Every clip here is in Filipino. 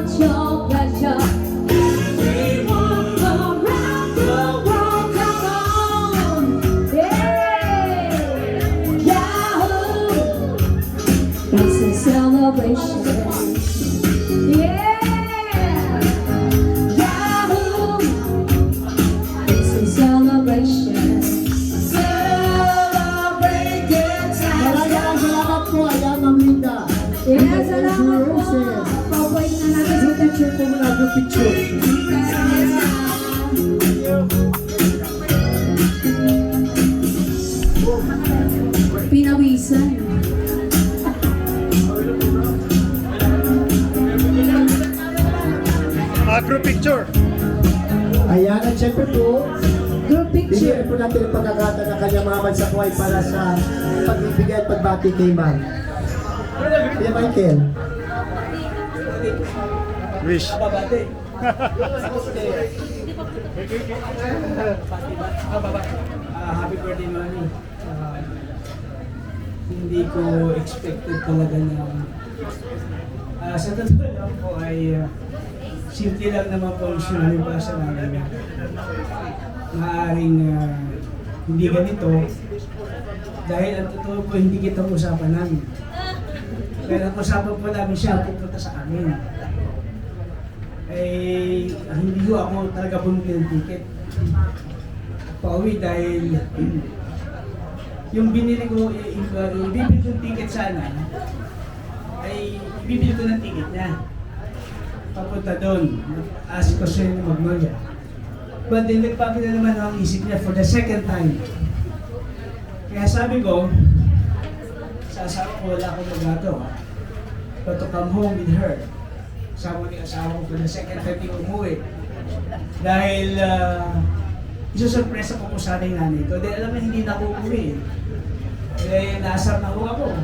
What's your pleasure? We walk around the world, come on. Yeah. Yahoo! It's a celebration. Yeah. Yahoo! It's a celebration. Celebrate good times. Maraming salamat po. Ayan, Ma'am Linda. Yeah, salamat po. Paupuin na natin Group picture po muna, group picture. Pinawisan. Group picture. Ayan, at syempre po, Group picture. bigyan po natin ang pagkakata ng kanyang mga mansakway para sa pagbibigay at pagbati kay Ma'am. Kuya Michael. Wish. Happy birthday, Mami. Hindi ko expected talaga na sa totoo lang po ay simple lang naman po ang sinunod para sa namin. Maaaring hindi ganito dahil ang totoo po hindi kita usapan namin. Pero ang usapan po namin siya pupunta sa amin. Eh, hindi ko ako talaga bumili ng ticket. Pauwi dahil yung binili ko, yung bibili kong ticket sana, ay bibili ko ng ticket niya. Papunta doon, ask ko siya yung Magnolia. But then nagpapila naman ang isip niya for the second time. Kaya sabi ko, sa asawa ko wala akong magagawa. But to come home with her. Kasama ni asawa ko for the second time yung umuwi. Dahil isusurpresa ko po sana yung nanay ko. Dahil alam na hindi na ako umuwi. Dahil naasar na ako.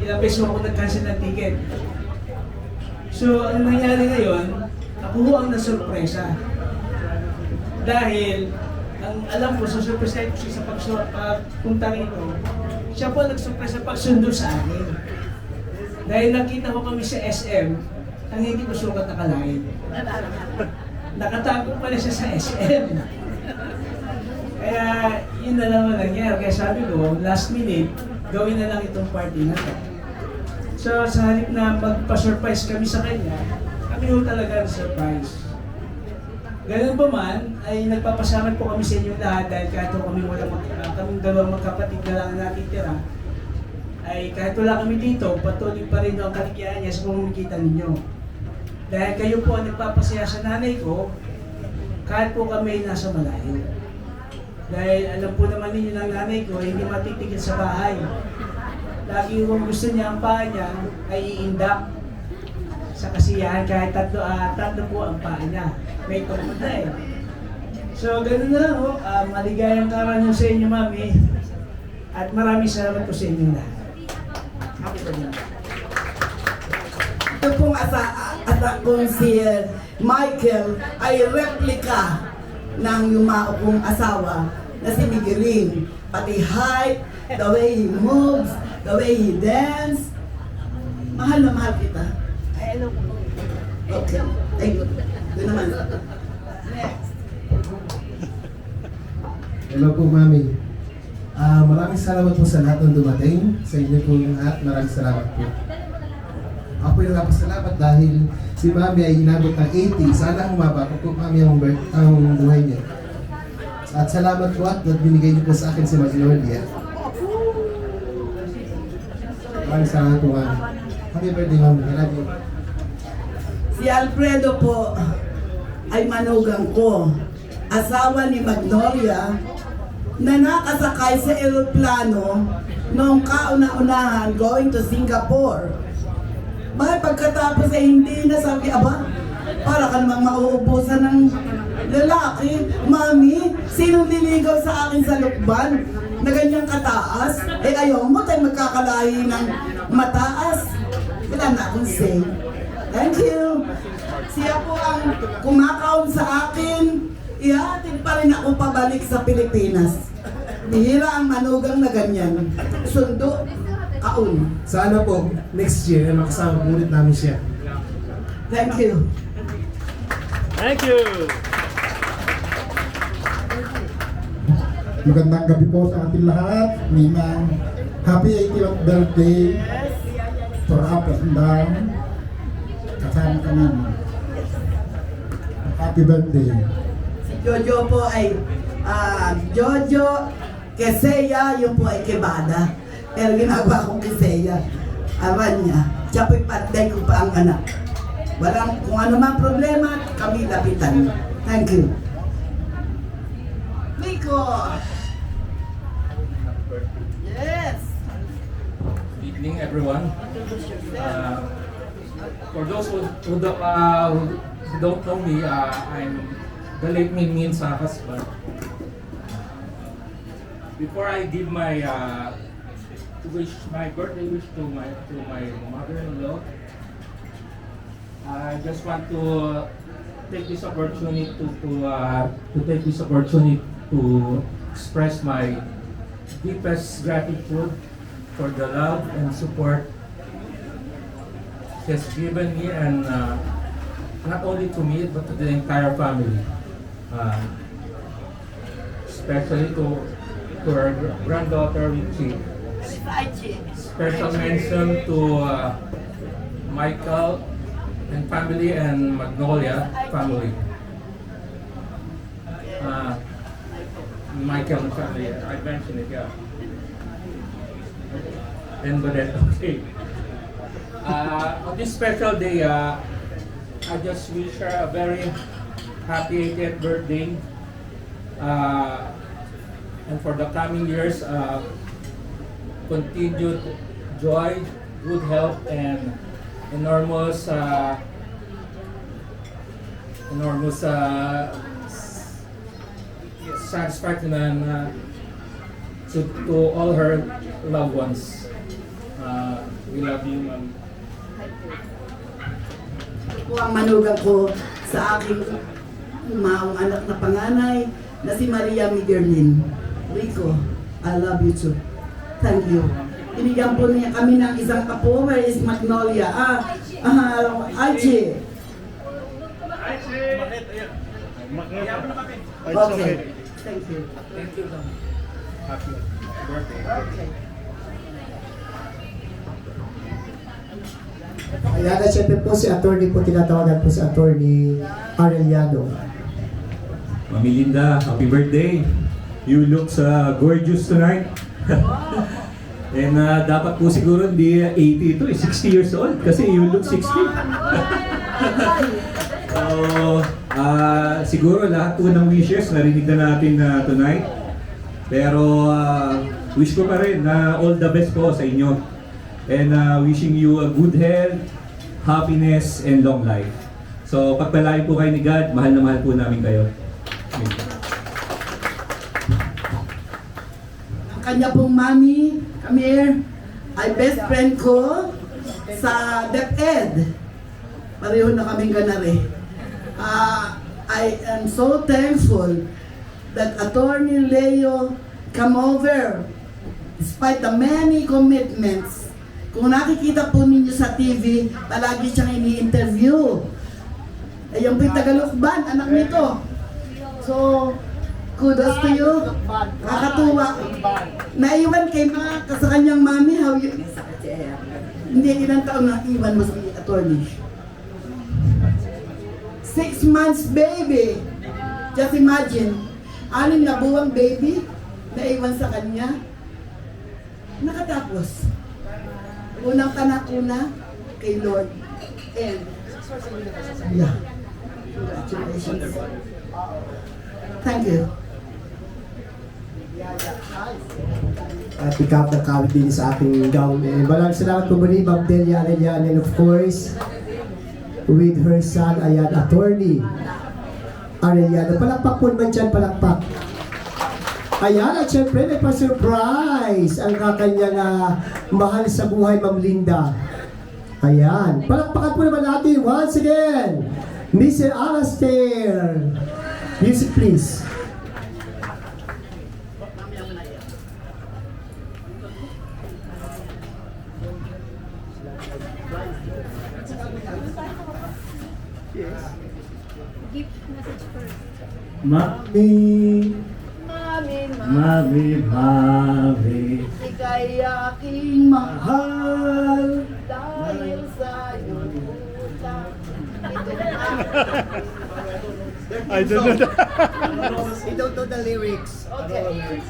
Ilang beses ako nag-cancel ng ticket. So, ang nangyari ngayon, ako ho ang nasurpresa. Dahil, ang alam ko, susurpresa ko siya sa pagpunta rito, siya po nagsurpresa pagsundo sa akin. Dahil nakita ko kami sa SM, ang hindi ko sukat nakalain. Nakatago pala siya sa SM. Kaya, yun na lang ang nangyari. Kaya sabi ko, last minute, gawin na lang itong party na to. So, sa halip na magpa-surprise kami sa kanya, kami ho talaga ang surprise. Ganun ba man, ay nagpapasalamat po kami sa inyo lahat dahil kahit kami kaming dalawang magkapatid na lang natitira, ay kahit wala kami dito, patuloy pa rin ang kaligayahan niya sa pamamagitan ninyo. Dahil kayo po ang nagpapasaya sa nanay ko, kahit po kami nasa malayo. Dahil alam po naman ninyo ng nanay ko, hindi matitigil sa bahay. Lagi kung gusto niya ang paa niya, ay iindak sa kasiyahan kahit tatlo po ang paa niya. May tungkol na eh. So, ganun na ho. Maligayang karanyo sa inyo, Mami. At maraming salamat po sa inyo lahat. Happy birthday. Ito pong anak kong si Michael ay replika ng yumao kong asawa na si Miguelin. Pati height, the way he moves, the way he dance. Mahal na mahal kita. Ay, ano po? Okay. Ay, doon naman. Hello po, Mami. Maraming salamat po sa lahat ng dumating. Sa inyo po lahat, maraming salamat po. Ako yung napasalamat dahil si Mami ay inabot ng 80. Sana humaba po Mami ang buhay niya. At salamat po at binigay niyo po sa akin si Magnolia. Maraming salamat po, Mami. Happy birthday, Mami. I love you. Si Alfredo po ay manugang ko. Asawa ni Magnolia na nakasakay sa eroplano noong kauna-unahan going to Singapore. Bakit pagkatapos ay hindi na sabi, aba, para ka namang mauubusan ng lalaki. Mami, sinong liligaw sa akin sa lukban na ganyang kataas? Eh ayaw mo tayo magkakalahi ng mataas. Wala na akong say. Thank you. Siya po ang kumakaon sa akin. Ihatid pa rin ako pabalik sa Pilipinas. Bihira ang manugang na ganyan. Sundo, kaon. Sana po, next year, makasama po ulit namin siya. Thank you. Thank you. Magandang gabi po sa ating lahat. Ninang, happy 80th birthday. For up and down. Kasama ka namin. Happy birthday. Si Jojo po ay Jojo Keseya, yung po ay Kebada. Pero ginagawa kong Keseya. Awan niya. Siya po'y patday ko pa ang anak. Walang kung ano mang problema, kami lapitan. Thank you. Nico! Yes! Good evening, everyone. For those who don't know me, I'm the late Minmin's husband. Before I give my birthday wish to my mother-in-law, I just want to take this opportunity to express my deepest gratitude for the love and support she has given me, and not only to me but to the entire family, especially to her granddaughter Richie. Special mention to Michael and family and Magnolia family. Michael and family, I mentioned it, yeah. And but then, okay. On this special day, I just wish her a very happy 80th birthday. And for the coming years, continued joy, good health, and enormous satisfaction and to all her loved ones. We love you, ma'am. Ito po ang manugang ko sa aking maong anak na panganay na si Maria Miguelin. Rico, I love you too. Thank you. Binigyan po niya kami ng isang kapo. Where is Magnolia? Archie. Okay. Thank you. Thank you, ma'am. Happy birthday. Okay. Ayan, at syempre po si attorney po, tinatawagan po si attorney Arellano. Mami Linda, happy birthday. You look gorgeous tonight. And dapat po siguro hindi 80 ito, 60 years old kasi you look 60. So, siguro lahat po ng wishes narinig na natin tonight. Pero wish ko pa rin na all the best po sa inyo. And wishing you a good health, happiness, and long life. So, pagpalain po kayo ni God, mahal na mahal po namin kayo. Thank you. Ang kanya pong mami, come here, ay best friend ko sa DepEd. Pareho na kaming ganari. I am so thankful that Attorney Leo come over despite the many commitments. Kung nakikita po ninyo sa TV, palagi siyang ini-interview. Ayun po'y Tagalukban, anak nito. So, kudos to you. Kakatuwa. Naiwan kay mga sa kanyang mami, how you... Hindi, ilang taon na iwan mo sa attorney. 6 months baby. Just imagine, 6 na buwang baby, naiwan sa kanya. Nakatapos. Unang panakuna kay Lord. And, yeah. Congratulations. Thank you. At ikap ng kawit din sa ating gown. Maraming salamat po muli, Ma'am Delia Arellano, and of course, with her son, ayan, attorney Arellano. Palakpak po naman dyan, palakpak. Ayan, at syempre may pa-surprise ang kakanyang mahal sa buhay, Ma'am Linda. Ayan, palakpakan po naman natin once again, Mr. Alastair. Music please. Gift message first. Mami, Mami, mami, mami, ika'y aking mahal mahal. dahil sa'yo utang. Ito na. I don't know that. You don't know the lyrics. Okay.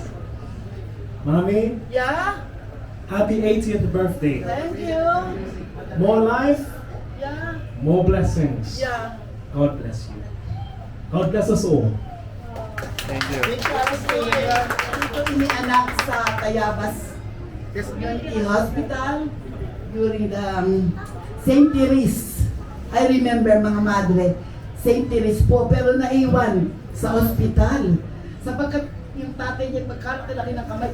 Mami, Yeah? happy 80th birthday. Thank you. More life, Yeah? more blessings. Yeah. God bless you. God bless us all. Because dito inianak sa Tayabas Community Hospital during the St. Therese. I remember mga madre, St. Therese po, pero naiwan sa ospital. Sapagkat yung tatay niya pagkalaki ng kamay,